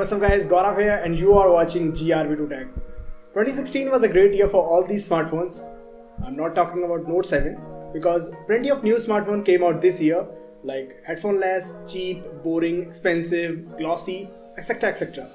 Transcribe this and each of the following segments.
what's up guys, Gaurav here and you are watching GRV2 Tech. 2016 was a great year for all these smartphones. I'm not talking about Note 7 because plenty of new smartphones came out this year like headphone-less, cheap, boring, expensive, glossy, etc. etc.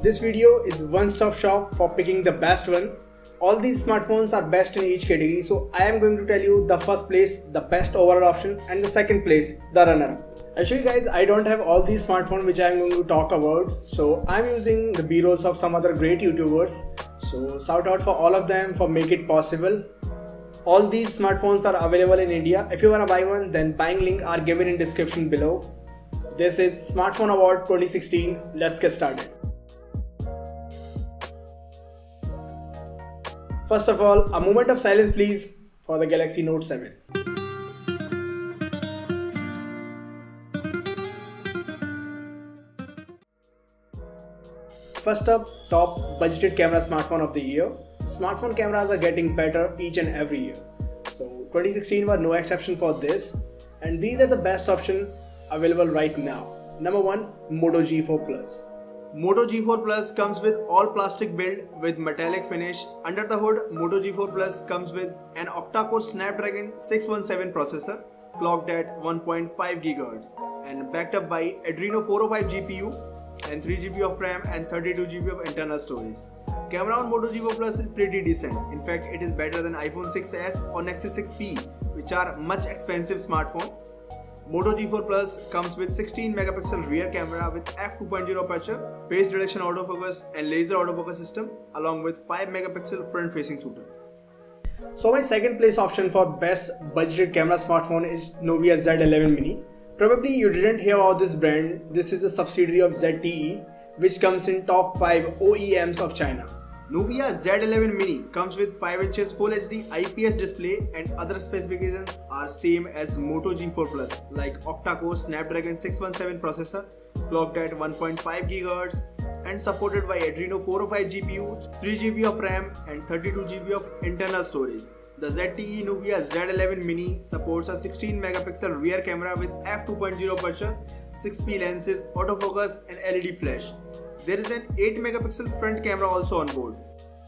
This video is one-stop shop for picking the best one. All these smartphones are best in each category, so I am going to tell you the first place, the best overall option, and the second place, the runner-up. Actually guys, I don't have all these smartphones which I am going to talk about, so I'm using the B-rolls of some other great YouTubers. So shout out for all of them for making it possible. All these smartphones are available in India. If you wanna buy one, then buying link are given in description below. This is Smartphone Award 2016. Let's get started. First of all, a moment of silence please for the Galaxy Note 7. First up, top budgeted camera smartphone of the year. Smartphone cameras are getting better each and every year. So 2016 was no exception for this, and these are the best options available right now. Number 1, Moto G4 Plus. Moto G4 Plus comes with all plastic build with metallic finish. Under the hood, Moto G4 Plus comes with an octa-core Snapdragon 617 processor clocked at 1.5 GHz and backed up by Adreno 405 GPU and 3GB of RAM and 32GB of internal storage. Camera on Moto G4 Plus is pretty decent. In fact, it is better than iPhone 6s or Nexus 6P, which are much expensive smartphones. Moto G4 Plus comes with 16 megapixel rear camera with f2.0 aperture, phase detection autofocus and laser autofocus system along with 5 megapixel front facing shooter. So my second place option for best budgeted camera smartphone is Nubia Z11 Mini. Probably you didn't hear about this brand. This is a subsidiary of ZTE which comes in top 5 OEMs of China. Nubia Z11 Mini comes with 5 inches Full HD IPS display and other specifications are same as Moto G4 Plus like octa-core Snapdragon 617 processor clocked at 1.5 GHz and supported by Adreno 405 GPU, 3GB of RAM and 32GB of internal storage. The ZTE Nubia Z11 Mini supports a 16 megapixel rear camera with f2.0 aperture, 6P lenses, autofocus and LED flash. There is an 8 megapixel front camera also on board.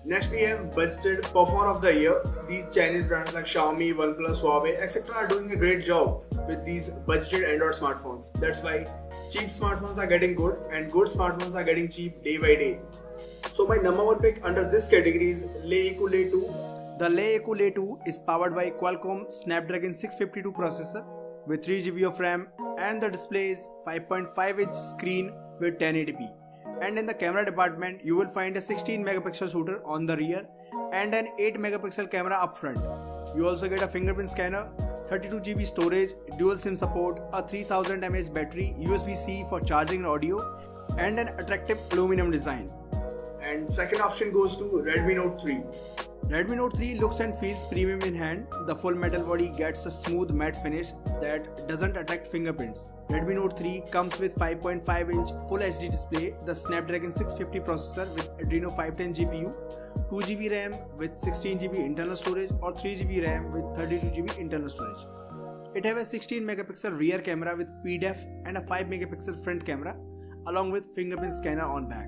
Next we have budgeted performer of the year. These Chinese brands like Xiaomi, OnePlus, Huawei, etc. are doing a great job with these budgeted Android smartphones. That's why cheap smartphones are getting good and good smartphones are getting cheap day by day. So my number one pick under this category is Leiku Lei 2. The Leiku Lei 2 is powered by Qualcomm Snapdragon 652 processor with 3GB of RAM and the display is 5.5 inch screen with 1080p. And in the camera department, you will find a 16 megapixel shooter on the rear and an 8 megapixel camera up front. You also get a fingerprint scanner, 32GB storage, dual SIM support, a 3000 mAh battery, USB-C for charging and audio, and an attractive aluminum design. And second option goes to Redmi Note 3. Redmi Note 3 looks and feels premium in hand. The full metal body gets a smooth matte finish that doesn't attract fingerprints. Redmi Note 3 comes with 5.5 inch Full HD display, the Snapdragon 650 processor with Adreno 510 GPU, 2GB RAM with 16GB internal storage or 3GB RAM with 32GB internal storage. It has a 16 megapixel rear camera with PDEF and a 5 megapixel front camera along with fingerprint scanner on back.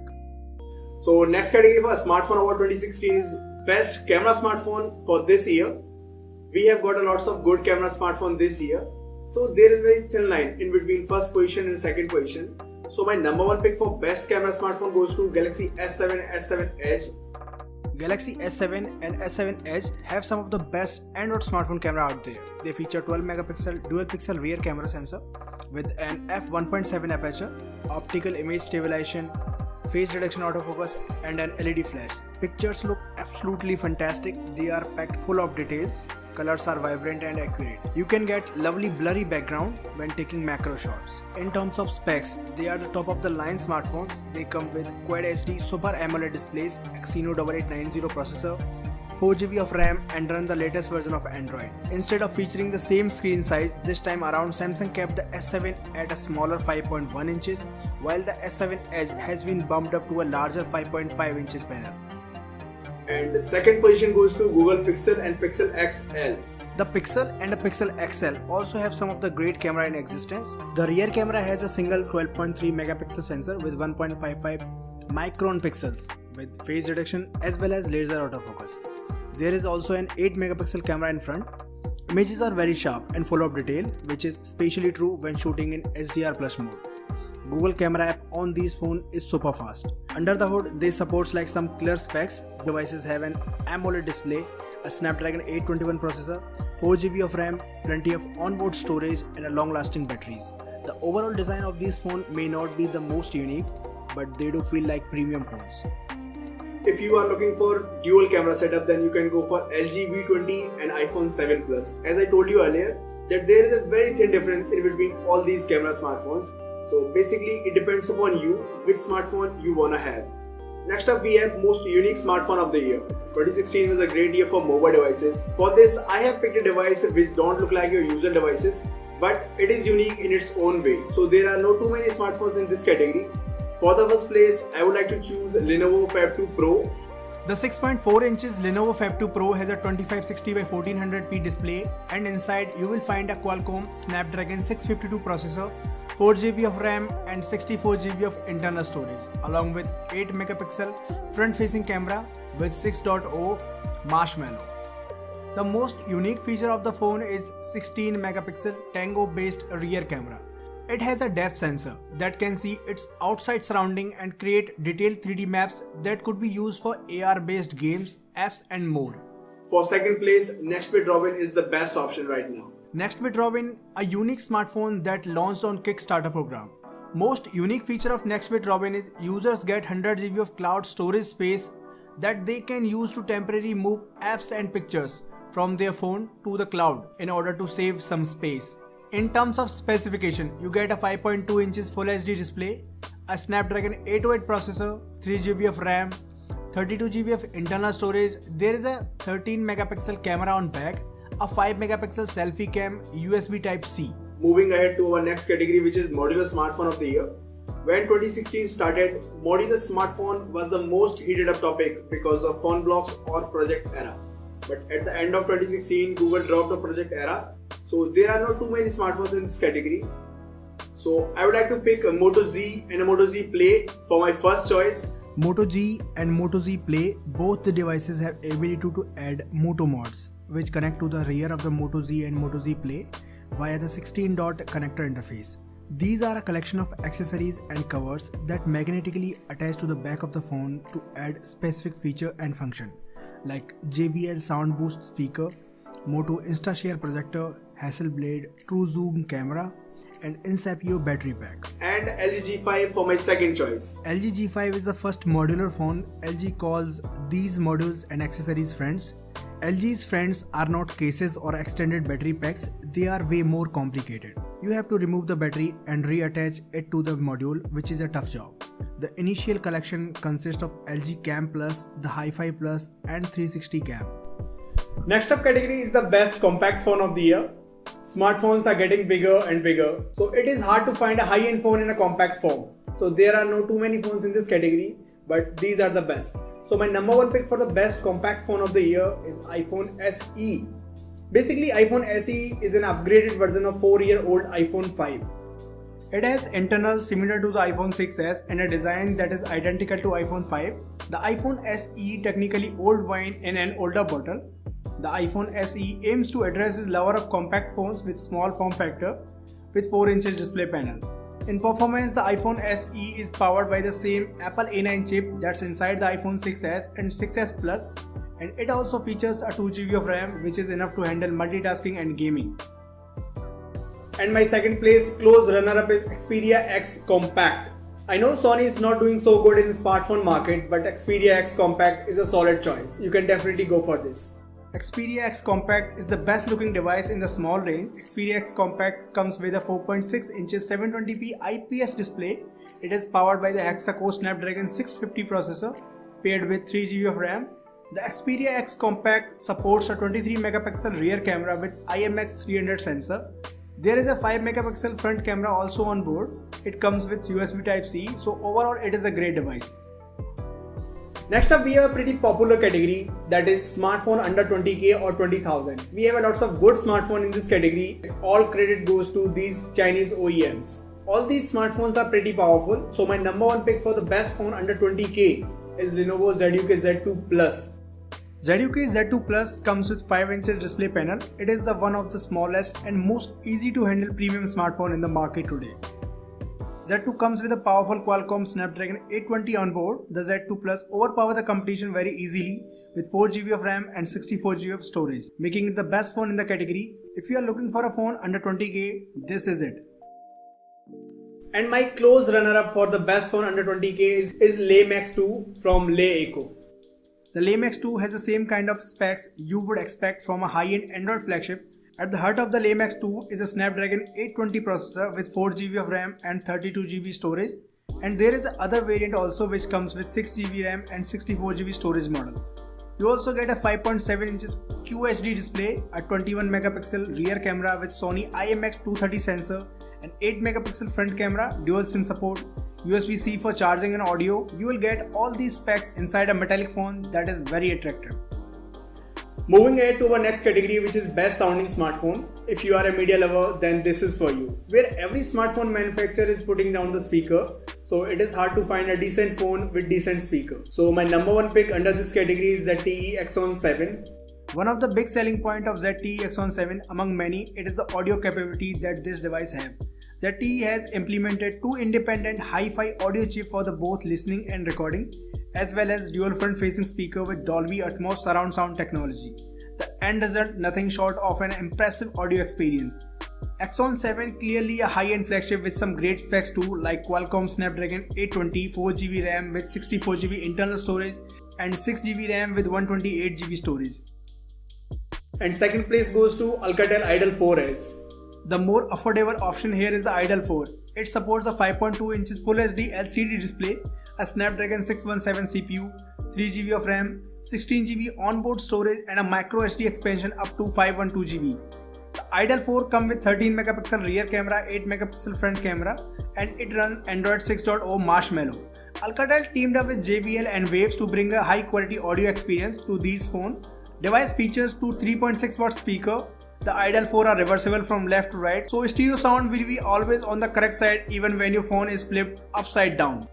So next category for Smartphone Award 2016 is best camera smartphone for this year. We have got a lots of good camera smartphone this year. So there is a very thin line in between first position and second position. So my number one pick for best camera smartphone goes to Galaxy S7, S7 Edge. Galaxy S7 and S7 Edge have some of the best Android smartphone camera out there. They feature 12 megapixel dual pixel rear camera sensor with an f1.7 aperture, optical image stabilization, face detection autofocus and an LED flash. Pictures look absolutely fantastic. They are packed full of details. Colors are vibrant and accurate. You can get lovely blurry background when taking macro shots. In terms of specs, they are the top of the line smartphones. They come with Quad HD Super AMOLED displays, Exynos 8890 processor, 4GB of RAM and run the latest version of Android. Instead of featuring the same screen size, this time around Samsung kept the S7 at a smaller 5.1 inches, while the S7 Edge has been bumped up to a larger 5.5 inches panel. And the second position goes to Google Pixel and Pixel XL. The Pixel and the Pixel XL also have some of the great camera in existence. The rear camera has a single 12.3 megapixel sensor with 1.55 micron pixels with phase reduction as well as laser autofocus. There is also an 8 megapixel camera in front. Images are very sharp and full of detail, which is especially true when shooting in HDR plus mode. Google Camera app on these phones is super fast. Under the hood, they supports like some clear specs. Devices have an AMOLED display, a Snapdragon 821 processor, 4GB of RAM, plenty of onboard storage and a long-lasting batteries. The overall design of these phones may not be the most unique, but they do feel like premium phones. If you are looking for dual camera setup, then you can go for LG V20 and iPhone 7 Plus. As I told you earlier, that there is a very thin difference in between all these camera smartphones. So basically it depends upon you which smartphone you wanna have. Next up we have most unique smartphone of the year. 2016 was a great year for mobile devices. For this I have picked a device which don't look like your usual devices, but it is unique in its own way. So there are no too many smartphones in this category. For the first place, I would like to choose Lenovo Fab 2 Pro. The 6.4 inches Lenovo Fab 2 Pro has a 2560 by 1400p display, and inside you will find a Qualcomm Snapdragon 652 processor, 4GB of RAM and 64GB of internal storage, along with 8 megapixel front-facing camera with 6.0 Marshmallow. The most unique feature of the phone is 16 megapixel Tango based rear camera. It has a depth sensor that can see its outside surrounding and create detailed 3D maps that could be used for AR based games, apps and more. For second place, Nextbit Robin is the best option right now. Nextbit Robin, a unique smartphone that launched on Kickstarter program. Most unique feature of Nextbit Robin is users get 100GB of cloud storage space that they can use to temporarily move apps and pictures from their phone to the cloud in order to save some space. In terms of specification, you get a 5.2 inches Full HD display, a Snapdragon 808 processor, 3GB of RAM, 32GB of internal storage. There is a 13 megapixel camera on back, a 5 megapixel selfie cam, USB Type-C. Moving ahead to our next category, which is Modular Smartphone of the Year. When 2016 started, modular smartphone was the most heated up topic because of phone blocks or Project Era. But at the end of 2016, Google dropped the Project Era. So there are not too many smartphones in this category. So I would like to pick a Moto Z and a Moto Z Play for my first choice. Moto G and Moto Z Play, both the devices have ability to add Moto mods, which connect to the rear of the Moto Z and Moto Z Play via the 16-dot connector interface. These are a collection of accessories and covers that magnetically attach to the back of the phone to add specific feature and function, like JBL Sound Boost speaker, Moto InstaShare projector, Hasselblad True Zoom camera, and Insapio battery pack. And LG G5 for my second choice. LG G5 is the first modular phone. LG calls these modules and accessories friends. LG's friends are not cases or extended battery packs, they are way more complicated. You have to remove the battery and reattach it to the module, which is a tough job. The initial collection consists of LG Cam Plus, the Hi-Fi Plus and 360 Cam. Next up category is the best compact phone of the year. Smartphones are getting bigger and bigger, so it is hard to find a high-end phone in a compact form. So there are no too many phones in this category, but these are the best. So my number one pick for the best compact phone of the year is iPhone SE. Basically, iPhone SE is an upgraded version of 4-year-old iPhone 5. It has internals similar to the iPhone 6s and a design that is identical to iPhone 5. The iPhone SE technically old wine in an older bottle. The iPhone SE aims to address its lover of compact phones with small form factor with 4 inches display panel. In performance, the iPhone SE is powered by the same Apple A9 chip that's inside the iPhone 6s and 6s Plus, and it also features a 2GB of RAM, which is enough to handle multitasking and gaming. And my second place close runner-up is Xperia X Compact. I know Sony is not doing so good in the smartphone market, but Xperia X Compact is a solid choice. You can definitely go for this. Xperia X Compact is the best looking device in the small range. Xperia X Compact comes with a 4.6 inches 720p IPS display. It is powered by the hexa-core Snapdragon 650 processor paired with 3GB of RAM. The Xperia X Compact supports a 23 megapixel rear camera with IMX300 sensor. There is a 5 megapixel front camera also on board. It comes with USB Type-C, so overall it is a great device. Next up, we have a pretty popular category, that is smartphone under 20k or 20,000. We have a lots of good smartphone in this category. All credit goes to these Chinese OEMs. All these smartphones are pretty powerful. So my number one pick for the best phone under 20k is Lenovo ZUK Z2 Plus. ZUK Z2 Plus comes with 5 inches display panel. It is the one of the smallest and most easy to handle premium smartphone in the market today. Z2 comes with a powerful Qualcomm Snapdragon 820 on board. The Z2 Plus overpower the competition very easily with 4GB of RAM and 64GB of storage, making it the best phone in the category. If you are looking for a phone under 20k, this is it. And my close runner-up for the best phone under 20k is Lay Max 2 from Lay Eco. The Lay Max 2 has the same kind of specs you would expect from a high-end Android flagship. At the heart of the Lay Max 2 is a Snapdragon 820 processor with 4GB of RAM and 32GB storage. And there is another variant also which comes with 6GB RAM and 64GB storage model. You also get a 5.7 inches QHD display, a 21 megapixel rear camera with Sony IMX230 sensor, an 8 megapixel front camera, dual SIM support, USB-C for charging and audio. You will get all these specs inside a metallic phone that is very attractive. Moving ahead to our next category, which is best sounding smartphone. If you are a media lover, then this is for you. Where every smartphone manufacturer is putting down the speaker, so it is hard to find a decent phone with decent speaker. So my number one pick under this category is ZTE Axon 7. One of the big selling point of ZTE Axon 7 among many, it is the audio capability that this device has. ZTE has implemented two independent hi-fi audio chips for the both listening and recording, as well as dual front-facing speaker with Dolby Atmos surround sound technology. The end result nothing short of an impressive audio experience. Axon 7 clearly a high-end flagship with some great specs too, like Qualcomm Snapdragon 820, 4GB RAM with 64GB internal storage and 6GB RAM with 128GB storage. And second place goes to Alcatel Idol 4S. The more affordable option here is the Idol 4. It supports a 5.2 inches Full HD LCD display, a Snapdragon 617 CPU, 3GB of RAM, 16GB onboard storage and a micro SD expansion up to 512GB. The Idol 4 comes with 13 megapixel rear camera, 8 megapixel front camera and it runs Android 6.0 Marshmallow. Alcatel teamed up with JBL and Waves to bring a high quality audio experience to these phones. Device features two 3.6 watt speaker. The Idol 4 are reversible from left to right, so stereo sound will be always on the correct side even when your phone is flipped upside down.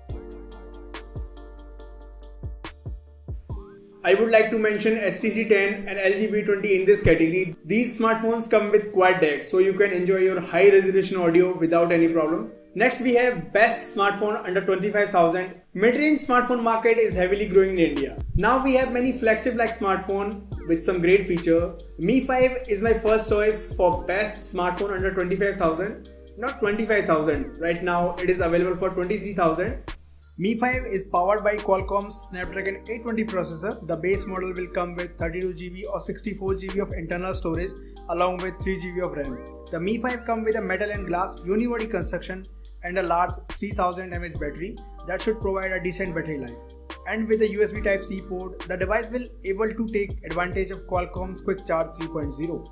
I would like to mention HTC 10 and LG V20 in this category. These smartphones come with quad deck, so you can enjoy your high resolution audio without any problem. Next we have best smartphone under 25,000. Mid-range smartphone market is heavily growing in India. Now we have many flagship like smartphone with some great feature. Mi 5 is my first choice for best smartphone under 25,000. Not 25,000. Right now it is available for 23,000. Mi 5 is powered by Qualcomm's Snapdragon 820 processor. The base model will come with 32GB or 64GB of internal storage along with 3GB of RAM. The Mi 5 comes with a metal and glass unibody construction and a large 3000 mAh battery that should provide a decent battery life. And with a USB Type-C port, the device will able to take advantage of Qualcomm's Quick Charge 3.0.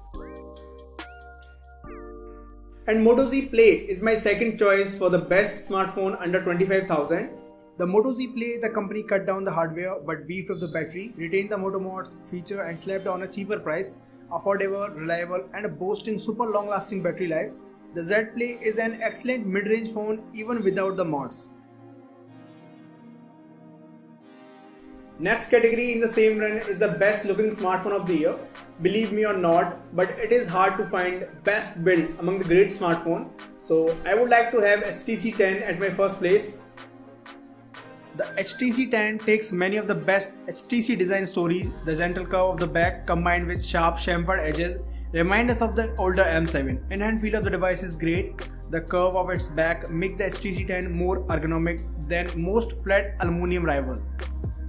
And Moto Z Play is my second choice for the best smartphone under 25,000. The Moto Z Play, the company cut down the hardware but beefed up the battery, retained the Moto Mods feature and slapped on a cheaper price, affordable, reliable and boasting super long-lasting battery life. The Z Play is an excellent mid-range phone even without the mods. Next category in the same run is the best looking smartphone of the year. Believe me or not, but it is hard to find best build among the great smartphone. So I would like to have HTC 10 at my first place. The HTC 10 takes many of the best HTC design stories. The gentle curve of the back combined with sharp chamfered edges remind us of the older M7. In-hand feel of the device is great. The curve of its back makes the HTC 10 more ergonomic than most flat aluminum rival.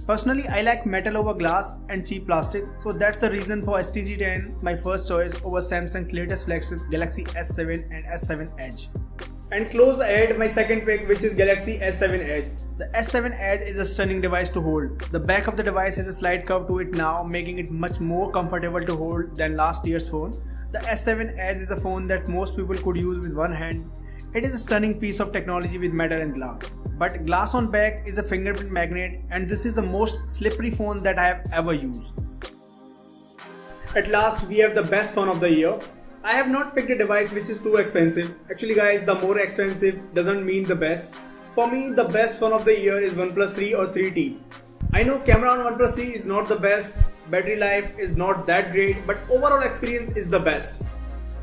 Personally, I like metal over glass and cheap plastic, so that's the reason for HTC 10 my first choice over Samsung's latest flagship Galaxy S7 and S7 Edge. And close ahead my second pick, which is Galaxy S7 Edge. The S7 Edge is a stunning device to hold. The back of the device has a slight curve to it now, making it much more comfortable to hold than last year's phone. The S7 Edge is a phone that most people could use with one hand. It is a stunning piece of technology with metal and glass. But glass on back is a fingerprint magnet, and this is the most slippery phone that I have ever used. At last, we have the best phone of the year. I have not picked a device which is too expensive. Actually guys, the more expensive doesn't mean the best. For me, the best phone of the year is OnePlus 3 or 3T. I know camera on OnePlus 3 is not the best, battery life is not that great, but overall experience is the best.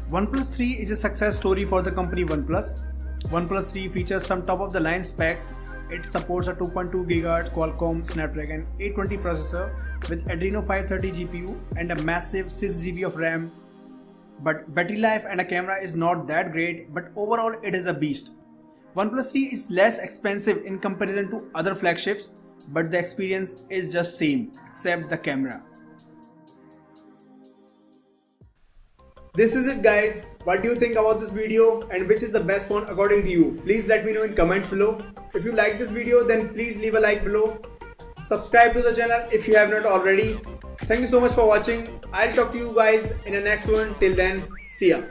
OnePlus 3 is a success story for the company OnePlus. OnePlus 3 features some top of the line specs. It supports a 2.2 GHz Qualcomm Snapdragon 820 processor with Adreno 530 GPU and a massive 6 GB of RAM. But battery life and a camera is not that great, but overall it is a beast. OnePlus 3 is less expensive in comparison to other flagships, but the experience is just same except the camera. This is it guys. What do you think about this video and which is the best phone according to you? Please let me know in comments below. If you like this video then please leave a like below. Subscribe to the channel if you have not already. Thank you so much for watching. I'll talk to you guys in the next one. Till then, see ya.